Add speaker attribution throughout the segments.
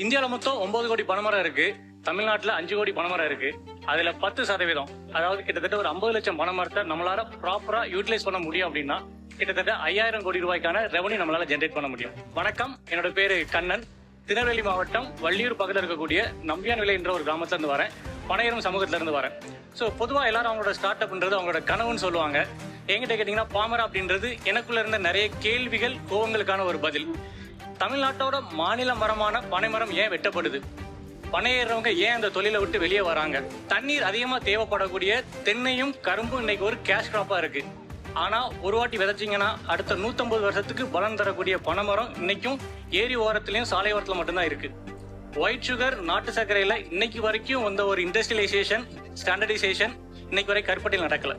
Speaker 1: இந்தியாவில் மொத்தம் 9 கோடி பனைமரம் இருக்கு. தமிழ்நாட்டுல 5 கோடி பனைமரம் இருக்கு. அதுல 10%, அதாவது கிட்டத்தட்ட ஒரு 50 லட்சம் பனைமரத்தை நம்மளால ப்ராப்பரா யூட்டிலைஸ் பண்ண முடியும் அப்படின்னா கிட்டத்தட்ட 5000 கோடி ரூபாய்க்கான ரெவன்யூ நம்மளால ஜென்ரேட் பண்ண முடியும். வணக்கம், என்னோட பேரு கண்ணன். திருநெல்வேலி மாவட்டம் வள்ளியூர் பக்கத்தில் இருக்கக்கூடிய நம்பியான் விலை என்ற ஒரு கிராமத்துல இருந்து வரேன். பனையரும் சமூகத்துல இருந்து வரேன். ஸோ பொதுவா எல்லாரும் அவங்களோட ஸ்டார்ட் அப்ன்றது அவங்களோட கனவுன்னு சொல்லுவாங்க. என்கிட்ட கேட்டீங்கன்னா பாமரம் அப்படின்றது எனக்குள்ள இருந்த நிறைய கேள்விகள் கோவங்களுக்கான ஒரு பதில். தமிழ்நாட்டோட மாநில மரமான பனைமரம் ஏன் வெட்டப்படுது? பனையேறவங்க ஏன் அந்த தொழிலை விட்டு வெளியே வராங்க? தண்ணீர் அதிகமா தேவைப்படக்கூடிய தென்னையும் கரும்பும் இன்னைக்கு ஒரு கேஷ் கிராப்பா இருக்கு. ஆனா ஒரு வாட்டி விதைச்சிங்கன்னா அடுத்த 150 வருஷத்துக்கு பலன் தரக்கூடிய பனைமரம் இன்னைக்கும் ஏரி ஓரத்திலையும் சாலை ஓரத்துல மட்டும்தான் இருக்கு. ஒயிட் சுகர், நாட்டு சர்க்கரையில இன்னைக்கு வரைக்கும் வந்த ஒரு இண்டஸ்ட்ரியலைசேஷன், ஸ்டாண்டர்டைசேஷன் இன்னைக்கு வரை கருப்பட்டியில் நடக்கல.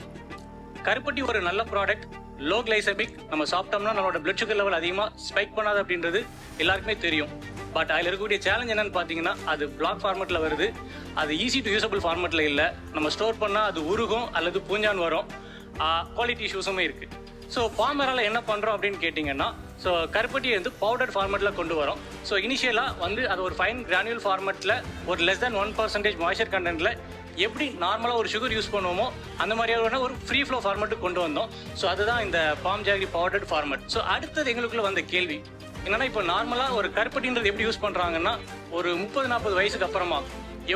Speaker 1: கருப்பட்டி ஒரு நல்ல ப்ராடக்ட், லோ கிளைசமிக். நம்ம சாப்பிட்டோம்னா நம்மளோட பிளட் சுகர் லெவல் அதிகமா ஸ்பைக் பண்ணாது அப்படின்றது எல்லாருக்குமே தெரியும். பட் அதில் இருக்கக்கூடிய சேலஞ்ச் என்னன்னு பார்த்தீங்கன்னா அது பிளாக் ஃபார்மேட்ல வருது. அது ஈஸி டு யூசபிள் ஃபார்மேட்ல இல்லை. நம்ம ஸ்டோர் பண்ணா அது உருகும் அல்லது பூஞ்சான் வரும். குவாலிட்டி இஷ்யூஸுமே இருக்கு. ஸோ பாமரால என்ன பண்றோம் அப்படின்னு கேட்டிங்கன்னா, ஸோ கருப்பட்டியை வந்து பவுடர் ஃபார்மேட்ல கொண்டு வரோம். ஸோ இனிஷியலா வந்து அது ஒரு ஃபைன் கிரானியூல் ஃபார்மேட்ல ஒரு less than 1% மாய்ஸ்சர் கண்டென்ட்ல எப்படி நார்மலா ஒரு சுகர் யூஸ் பண்ணுவோமோ அந்த மாதிரியான ஒரு ஃப்ரீ ஃப்ளோ ஃபார்மேட்டுக்கு கொண்டு வந்தோம். ஸோ அதுதான் இந்த palm jaggery powder format. So அடுத்தது எங்களுக்குள்ள வந்த கேள்வி என்னன்னா, இப்போ நார்மலா ஒரு கருப்பட்டின்றது எப்படி யூஸ் பண்றாங்கன்னா, ஒரு 30-40 வயசுக்கு அப்புறமா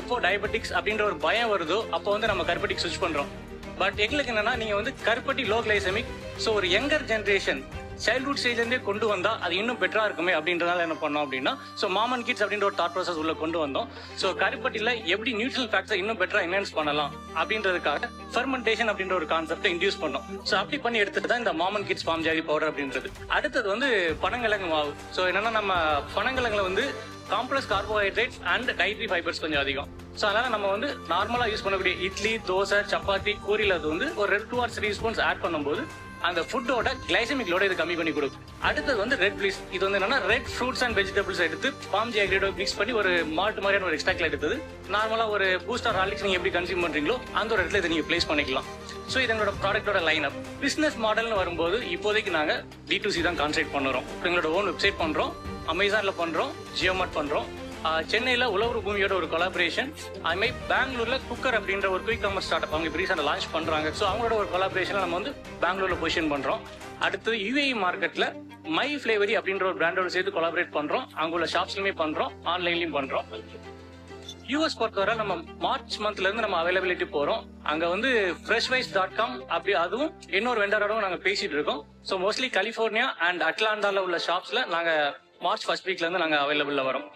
Speaker 1: எப்போ டயபெட்டிக்ஸ் அப்படின்ற ஒரு பயம் வருதோ அப்போ வந்து நம்ம கருப்பட்டிக்கு ஸ்விட்ச் பண்றோம். பட் எங்களுக்கு என்னன்னா, நீங்க வந்து கருப்பட்டி லோ கிளைசமிக், ஸோ ஒரு யங்கர் ஜென்ரேஷன் சைல்ட்ஹுட் ஸ்டேஜ்லேருந்தே கொண்டு வந்தா அது இன்னும் பெட்டரா இருக்குமே அப்படின்றதால என்ன பண்ணோம் அப்படின்னா, ஸோ மாமன் கிட்ஸ் அப்படின்ற ஒரு தாட் ப்ராசஸ் உள்ள கொண்டு வந்தோம். ஸோ கருப்பட்டியில் எப்படி நியூட்ரல் ஃபேக்ட்ஸை இன்னும் பெட்டரா என்ஹான்ஸ் பண்ணலாம் அப்படின்றதுக்காக ஃபெர்மெண்டேஷன் அப்படின்ற ஒரு கான்செப்டை இன்டியூஸ் பண்ணோம். ஸோ அப்படி பண்ணி எடுத்துட்டு தான் இந்த மாமன் கிட்ஸ் பாம் ஜாகரி பவுடர் அப்படின்றது. அடுத்தது வந்து பனங்கிழங்கு மாவு. ஸோ என்னன்னா, நம்ம பனங்கிழங்குல வந்து complex carbohydrates and dietary fibres கொஞ்சம் அதிகம். ஸோ அதனால நம்ம வந்து நார்மலா யூஸ் பண்ணக்கூடிய இட்லி, தோசை, சப்பாத்தி, பூரியில அது வந்து ஒரு 2 or 3 ஸ்பூன்ஸ் ஆட் பண்ணும்போது அந்த ஃபுட்டோட கிளைசமிக் லோட இது கம்மி பண்ணி கொடுக்கும். அடுத்தது வந்து ரெட் பிளிஸ். இது வந்து என்னன்னா, ரெட் ஃப்ரூட்ஸ் அண்ட் வெஜிடபிள்ஸ் எடுத்து பாம் ஜாகரியோட மிக்ஸ் பண்ணி ஒரு மால்ட் மாதிரியான ஒரு எக்ஸ்ட்ராக்ட்ல எடுத்தது நார்மலா ஒரு பூஸ்டர் ஹார்லிக்ஸ் நீங்க எப்படி கன்சியூம் பண்றீங்களோ அந்த ஒரு இடத்துல இதை நீங்க பிளேஸ் பண்ணிக்கலாம். ஸோ இது எங்களோட ப்ராடக்டோட லைன் அப். பிசினஸ் மாடல்னு வரும்போது இப்போதைக்கு நாங்க D2C தான் கான்சென்ட்ரேட் பண்ணுறோம். எங்களோட ஓன் வெப்சைட் பண்றோம், அமேசான்ல பண்றோம், ஜியோமார்ட் பண்றோம். சென்னையில உழவர் பூமியோட ஒரு கொலாபரேஷன், அதுமாதிரி பெங்களூர்ல குக்கர் அப்படின்ற ஒரு குயிக் காமர்ஸ் ஸ்டார்ட் அப் அவங்க ரீசெண்டாக லான்ச் பண்றாங்க. ஸோ அவங்களோட ஒரு கொலாபரேஷன்ல நம்ம வந்து பெங்களூர்ல பொசிஷன் பண்றோம். அடுத்தது UAE மார்க்கெட்ல மை ஃபிளேவரி அப்படின்ற ஒரு பிராண்டோட சேர்த்து கொலாபரேட் பண்றோம். அங்க உள்ள ஷாப்ஸ்லயுமே பண்றோம், ஆன்லைன்லயும் பண்றோம். US பொறுத்தவரை நம்ம மார்ச் மந்த்ல இருந்து நம்ம அவைலபிலிட்டி போறோம். அங்க வந்து freshwise.com அப்படி அதுவும் இன்னொரு வெண்டரோட நாங்க பேசிட்டு இருக்கோம். ஸோ மோஸ்ட்லி கலிபோர்னியா அண்ட் அட்லாண்டால உள்ள ஷாப்ஸ்ல நாங்க மார்ச் 1st வீக்ல இருந்து நாங்க அவைலபிள்ல வரோம்.